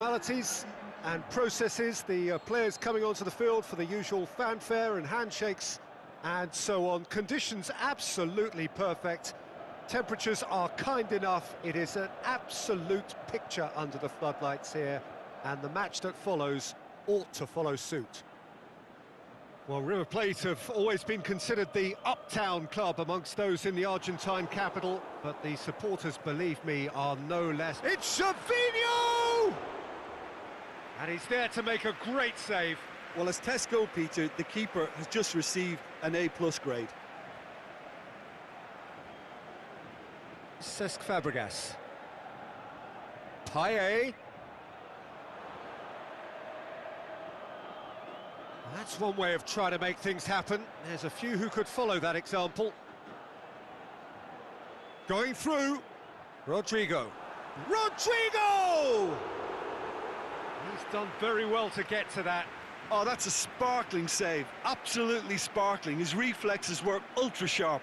Formalities and processes, the players coming onto the field for the usual fanfare and handshakes and so on. Conditions absolutely perfect. Temperatures are kind enough. It is an absolute picture under the floodlights here, and the match that follows ought to follow suit. Well, River Plate have always been considered the uptown club amongst those in the Argentine capital, but the supporters, believe me, are no less. It's Gervinho! And he's there to make a great save. Well, as tests go, Peter, the keeper has just received an A+ grade. Cesc Fabregas. Payet. That's one way of trying to make things happen. There's a few who could follow that example. Going through. Rodrigo. Rodrigo! He's done very well to get to that. Oh, that's a sparkling save. Absolutely sparkling. His reflexes were ultra-sharp.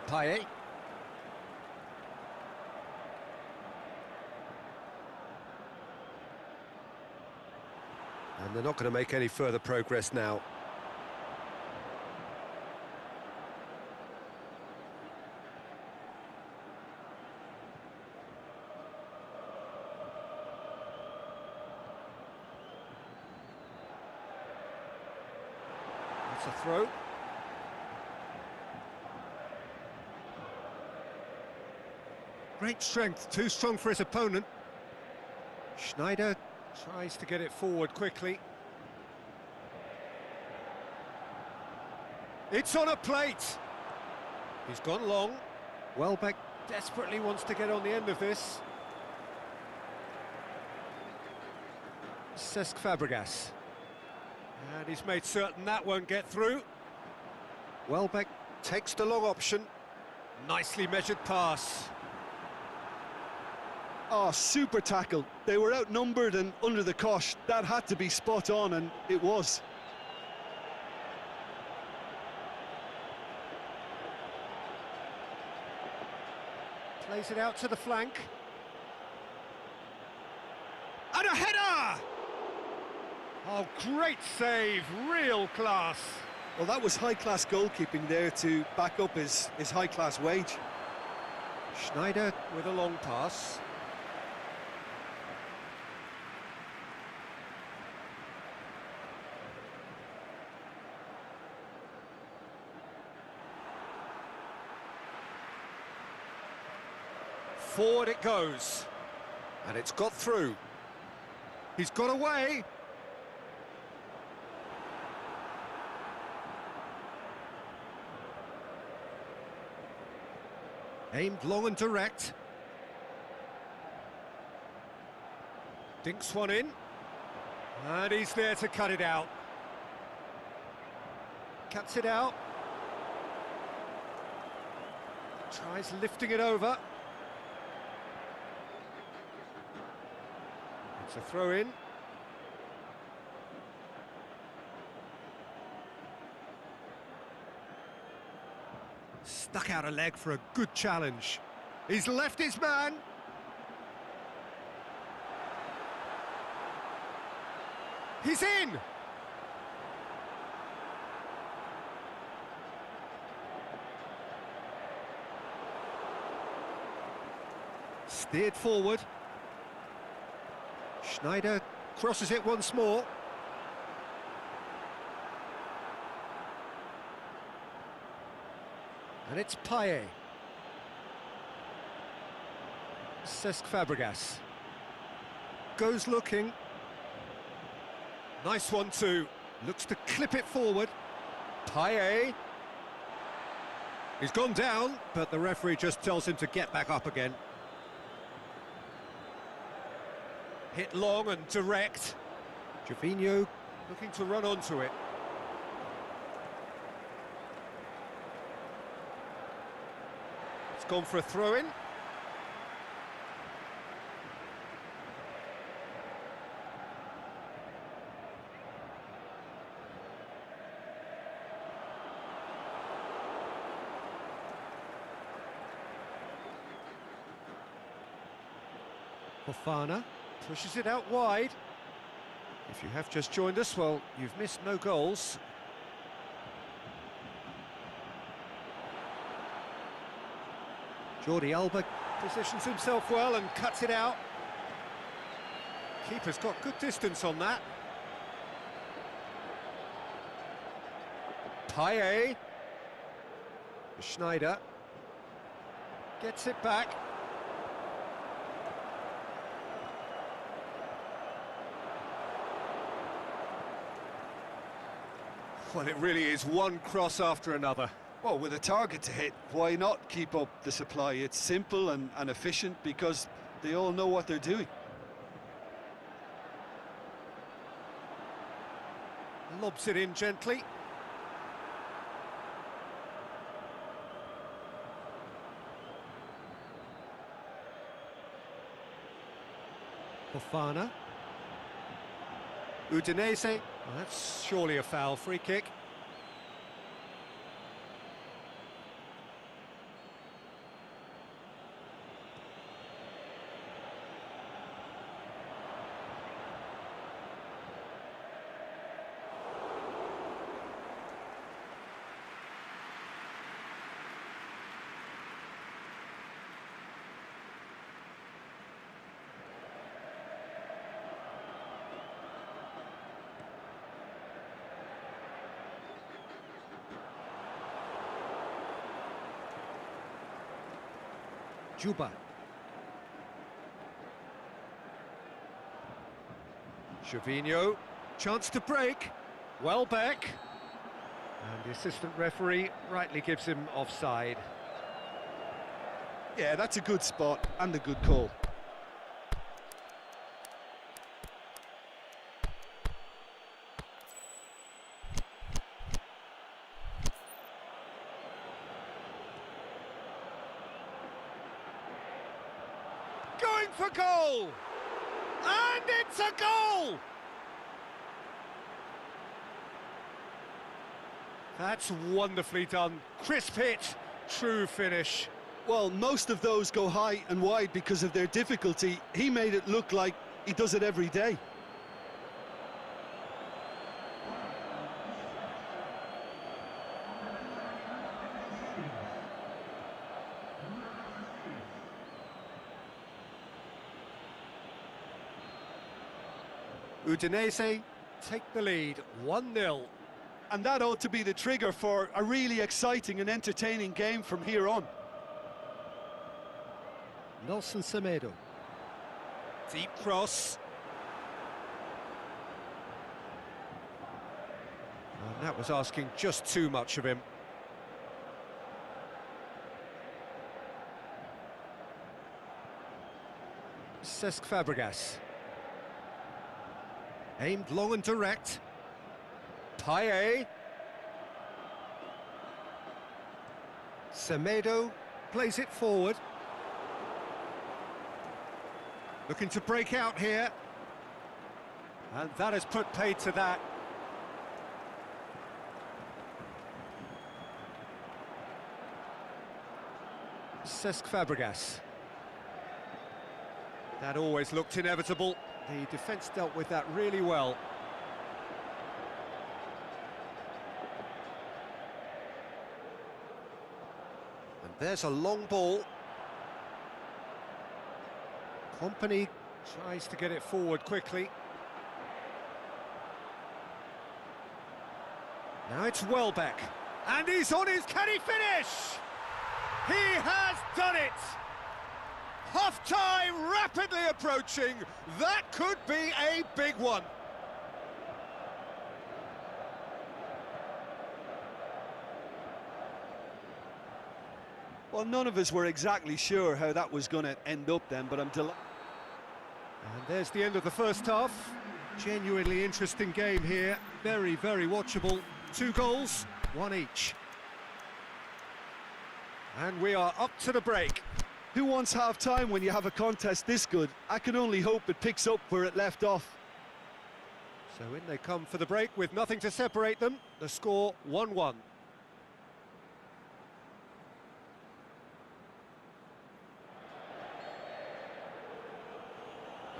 Payet. And they're not going to make any further progress now. That's a throw. Great strength, too strong for his opponent. Schneider tries to get it forward quickly. It's on a plate. He's gone long. Welbeck desperately wants to get on the end of this. Cesc Fabregas. And he's made certain that won't get through. Welbeck takes the long option. Nicely measured pass. Oh, super tackle. They were outnumbered and under the cosh. That had to be spot on, and it was. Plays it out to the flank. And a header! Oh, great save, real class. Well, that was high-class goalkeeping there to back up his high-class wage. Schneider with a long pass. Forward it goes, and it's got through. He's got away. Aimed long and direct. Dinks one in, and he's there to cut it out. Cuts it out. Tries lifting it over. It's a throw-in. Stuck out a leg for a good challenge. He's left his man. He's in! Steered forward. Schneider crosses it once more. And it's Payet. Cesc Fabregas. Goes looking. Nice one too. Looks to clip it forward. Payet. He's gone down, but the referee just tells him to get back up again. Hit long and direct. Gervinho looking to run onto it. It's gone for a throw-in. Fofana pushes it out wide. If you have just joined us, well, you've missed no goals. Jordi Alba positions himself well and cuts it out. Keeper's got good distance on that. Payet. Schneider gets it back. Well, it really is one cross after another. Well, with a target to hit, why not keep up the supply? It's simple and efficient because they all know what they're doing. Lobs it in gently. Fofana. Udinese. Well, that's surely a foul. Free kick. Juba. Gervinho, chance to break. Welbeck. And the assistant referee rightly gives him offside. Yeah, that's a good spot and a good call. Going for goal! And it's a goal! That's wonderfully done. Crisp hit, true finish. Well, most of those go high and wide because of their difficulty. He made it look like he does it every day. Udinese take the lead, 1-0. And that ought to be the trigger for a really exciting and entertaining game from here on. Nelson Semedo. Deep cross. And that was asking just too much of him. Cesc Fabregas. Aimed long and direct. Payet. Semedo plays it forward. Looking to break out here. And that has put paid to that. Cesc Fabregas. That always looked inevitable. The defence dealt with that really well. And there's a long ball. Company tries to get it forward quickly. Now it's Welbeck. And he's on his... Can he finish? He has done it! Half-time rapidly approaching. That could be a big one. Well, none of us were exactly sure how that was going to end up then, but I'm delighted. And there's the end of the first half. Genuinely interesting game here. Very, very watchable. 2 goals, 1 each. And we are up to the break. Who wants half-time when you have a contest this good? I can only hope it picks up where it left off. So in they come for the break with nothing to separate them. The score 1-1.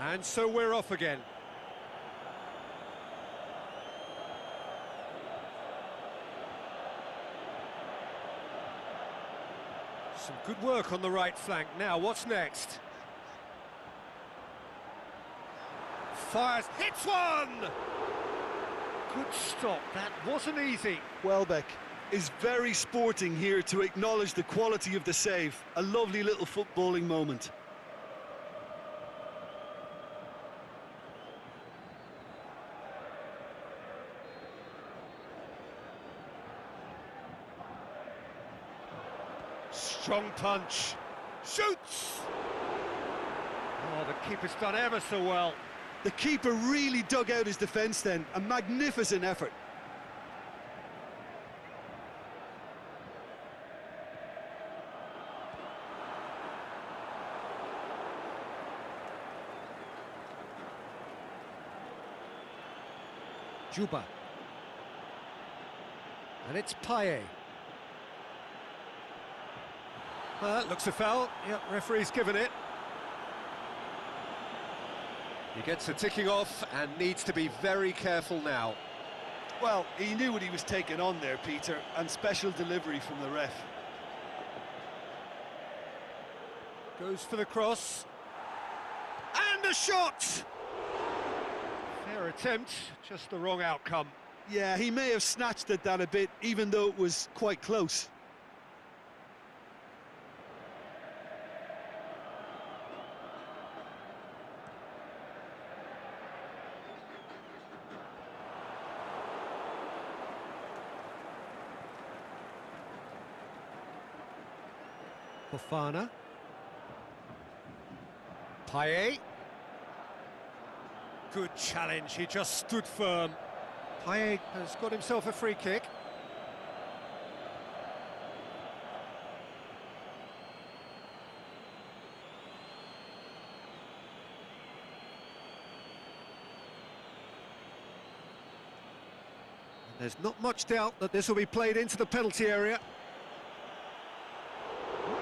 And so we're off again. Some good work on the right flank. Now, what's next? Fires, hits one! Good stop, that wasn't easy. Welbeck is very sporting here to acknowledge the quality of the save. A lovely little footballing moment. Strong punch. Shoots! Oh, the keeper's done ever so well. The keeper really dug out his defence then. A magnificent effort. Juba. And it's Payet. Well, looks a foul. Yep, referee's given it. He gets the ticking off and needs to be very careful now. Well, he knew what he was taking on there, Peter, and special delivery from the ref. Goes for the cross. And a shot! Fair attempt, just the wrong outcome. Yeah, he may have snatched at that a bit, even though it was quite close. Fofana. Payet. Good challenge, he just stood firm. Payet has got himself a free kick. And there's not much doubt that this will be played into the penalty area.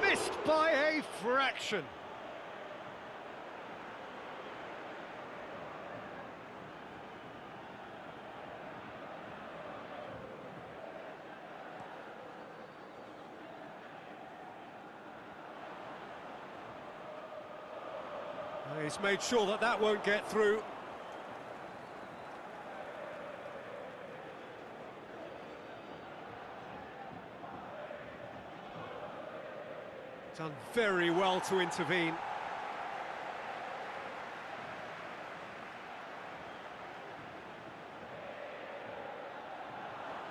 Missed by a fraction. He's made sure that that won't get through. Done very well to intervene.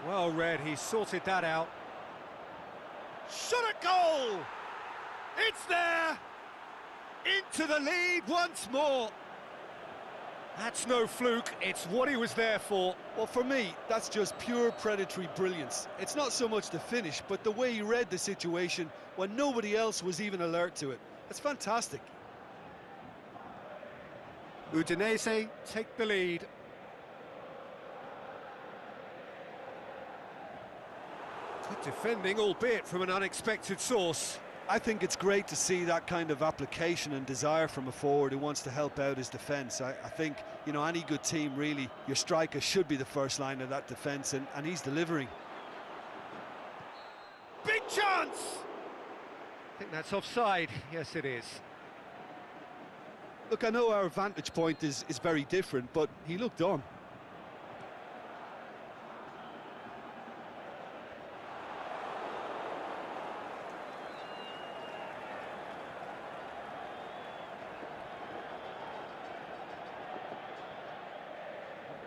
Well read, he sorted that out. Shot at goal! It's there! Into the lead once more. That's no fluke, it's what he was there for. Well, for me, that's just pure predatory brilliance. It's not so much the finish, but the way he read the situation when nobody else was even alert to it. It's fantastic. Udinese take the lead. Good defending, albeit from an unexpected source. I think it's great to see that kind of application and desire from a forward who wants to help out his defence. I think, you know, any good team, really, your striker should be the first line of that defence, and he's delivering. Big chance! I think that's offside. Yes, it is. Look, I know our vantage point is very different, but he looked on.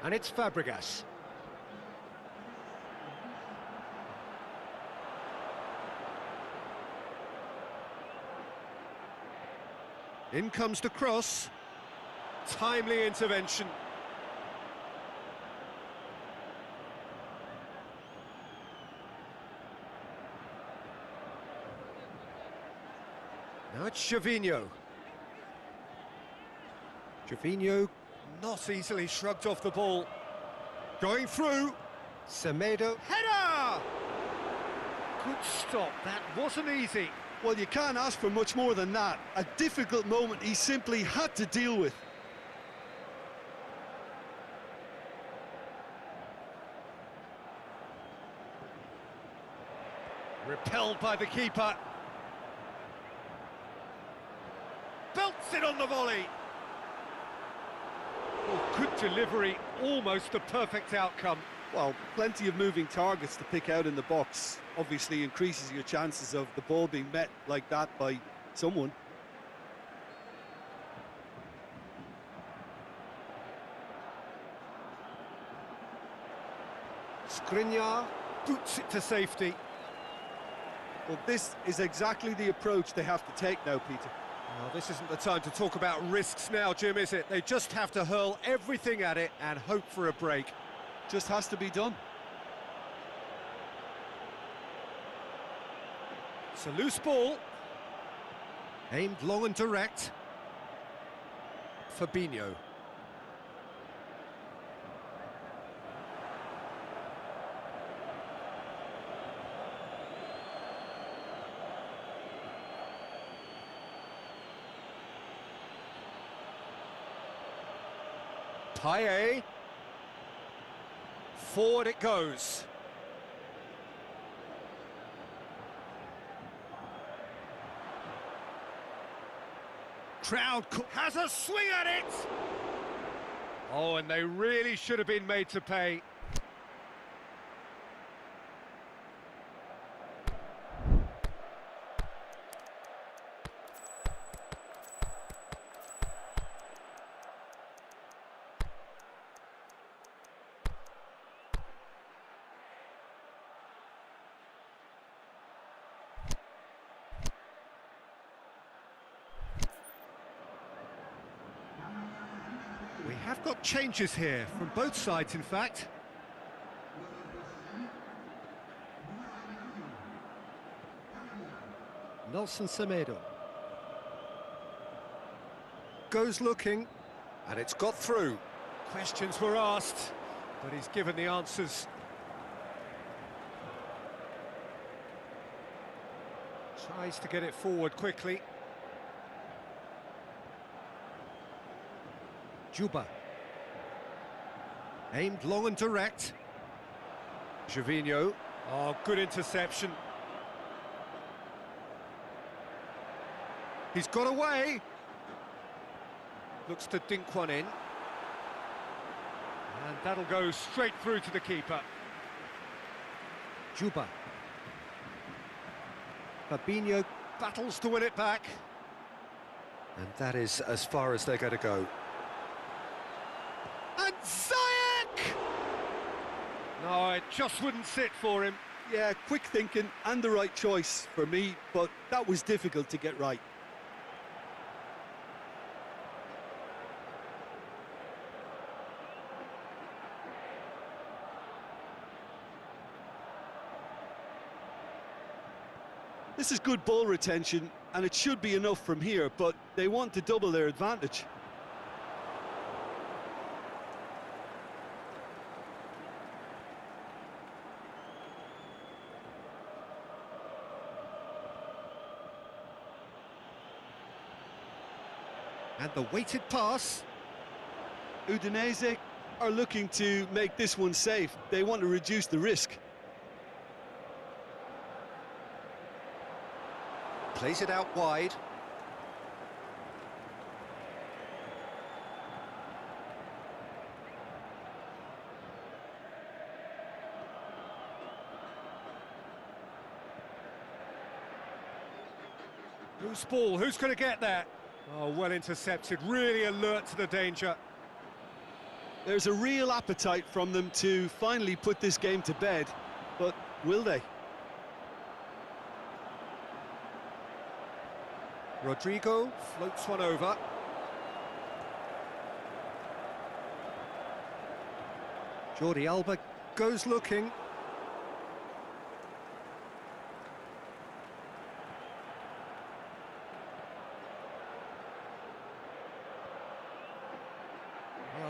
And it's Fabregas. In comes the cross. Timely intervention. Now it's Gervinho. Gervinho not easily shrugged off the ball. Going through. Semedo. Header! Good stop, that wasn't easy. Well, you can't ask for much more than that. A difficult moment he simply had to deal with. Repelled by the keeper. Belts it on the volley. Oh, good delivery, almost the perfect outcome. Well, plenty of moving targets to pick out in the box. Obviously increases your chances of the ball being met like that by someone. Skriniar boots it to safety. Well, this is exactly the approach they have to take now, Peter. Well, this isn't the time to talk about risks now, Jim, is it? They just have to hurl everything at it and hope for a break. Just has to be done. It's a loose ball. Aimed long and direct. Fabinho. Payet. Forward it goes. Crowd has a swing at it! Oh, and they really should have been made to pay. We have got changes here, from both sides in fact. Nelson Semedo. Goes looking, and it's got through. Questions were asked, but he's given the answers. Tries to get it forward quickly. Juba. Aimed long and direct. Gervinho. Oh, good interception. He's got away. Looks to dink one in. And that'll go straight through to the keeper. Juba. Fabinho battles to win it back. And that is as far as they're going to go. And Ziyech! No, it just wouldn't sit for him. Yeah, quick thinking and the right choice for me, but that was difficult to get right. This is good ball retention, and it should be enough from here, but they want to double their advantage. And the weighted pass. Udinese are looking to make this one safe. They want to reduce the risk. Plays it out wide. Loose ball, who's going to get that? Oh, well intercepted, really alert to the danger. There's a real appetite from them to finally put this game to bed, but will they? Rodrigo floats one over. Jordi Alba goes looking.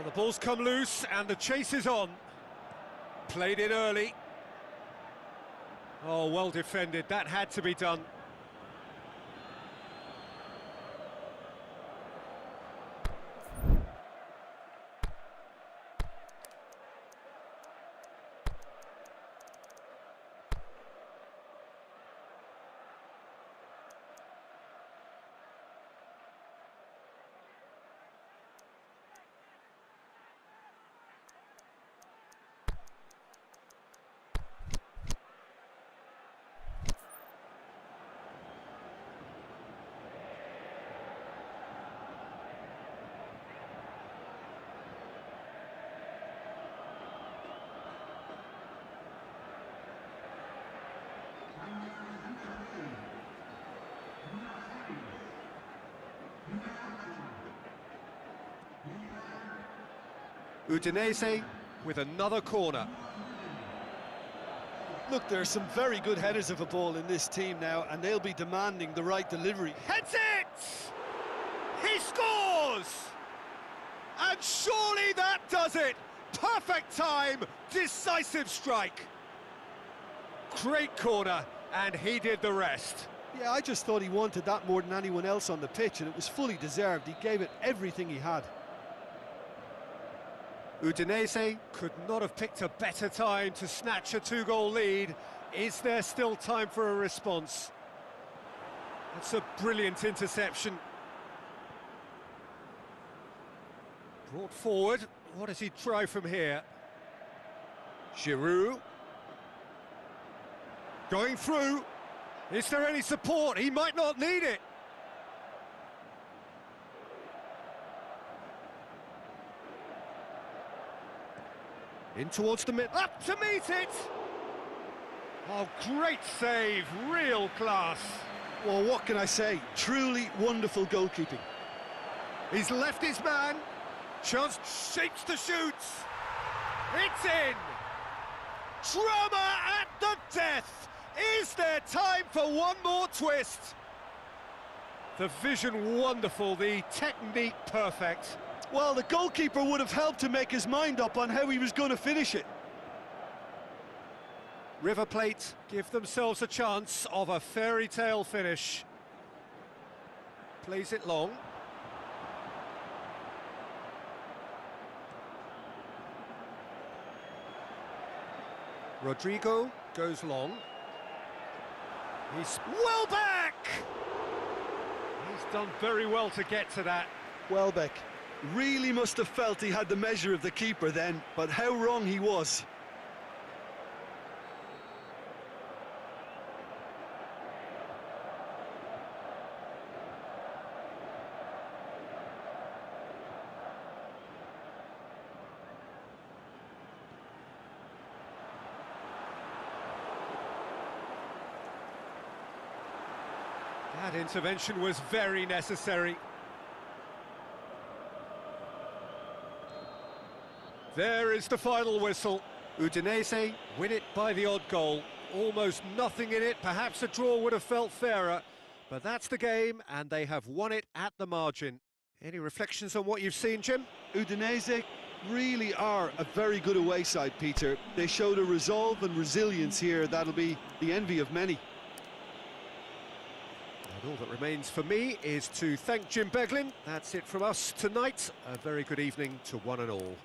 Well, the ball's come loose and the chase is on. Played it early. Oh, well defended. That had to be done. Udinese with another corner. Look, there are some very good headers of a ball in this team now, and they'll be demanding the right delivery. Heads it! He scores! And surely that does it! Perfect time, decisive strike. Great corner, and he did the rest. Yeah, I just thought he wanted that more than anyone else on the pitch, and it was fully deserved. He gave it everything he had. Udinese could not have picked a better time to snatch a two-goal lead. Is there still time for a response? That's a brilliant interception. Brought forward. What does he try from here? Giroud. Going through. Is there any support? He might not need it. In towards the mid, up to meet it! Oh, great save, real class. Well, what can I say? Truly wonderful goalkeeping. He's left his man, chance shapes to shoot. It's in! Drama at the death! Is there time for one more twist? The vision wonderful, the technique perfect. Well, the goalkeeper would have helped to make his mind up on how he was going to finish it. River Plate give themselves a chance of a fairy tale finish. Plays it long. Rodrigo goes long. He's well back! He's done very well to get to that. Welbeck really must have felt he had the measure of the keeper then, but how wrong he was. That intervention was very necessary. There is the final whistle. Udinese win it by the odd goal. Almost nothing in it. Perhaps a draw would have felt fairer. But that's the game, and they have won it at the margin. Any reflections on what you've seen, Jim? Udinese really are a very good away side, Peter. They showed a resolve and resilience here that'll be the envy of many. And all that remains for me is to thank Jim Beglin. That's it from us tonight. A very good evening to one and all.